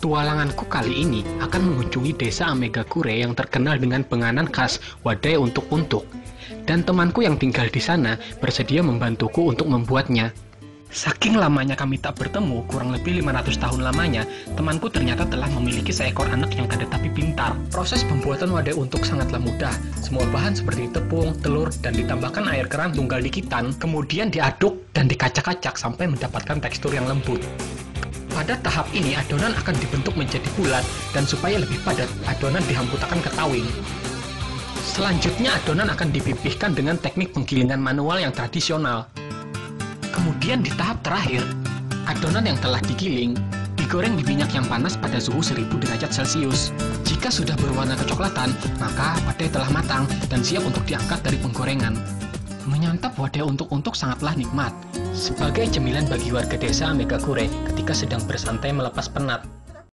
Petualanganku kali ini akan mengunjungi desa Amegakure yang terkenal dengan penganan khas wadai untuk-untuk. Dan temanku yang tinggal di sana bersedia membantuku untuk membuatnya. Saking lamanya kami tak bertemu, kurang lebih 500 tahun lamanya, temanku ternyata telah memiliki seekor anak yang ada tapi pintar. Proses pembuatan wadai untuk sangatlah mudah. Semua bahan seperti tepung, telur, dan ditambahkan air keran tunggal dikitan, kemudian diaduk dan dikacak-kacak sampai mendapatkan tekstur yang lembut. Pada tahap ini, adonan akan dibentuk menjadi bulat, dan supaya lebih padat, adonan dihamputakan ke tawing. Selanjutnya, adonan akan dipipihkan dengan teknik penggilingan manual yang tradisional. Kemudian di tahap terakhir, adonan yang telah digiling digoreng di minyak yang panas pada suhu 1000 derajat Celcius. Jika sudah berwarna kecoklatan, maka wadai telah matang dan siap untuk diangkat dari penggorengan. Menyantap wadai untuk-untuk sangatlah nikmat, sebagai cemilan bagi warga desa Amegakure ketika sedang bersantai melepas penat.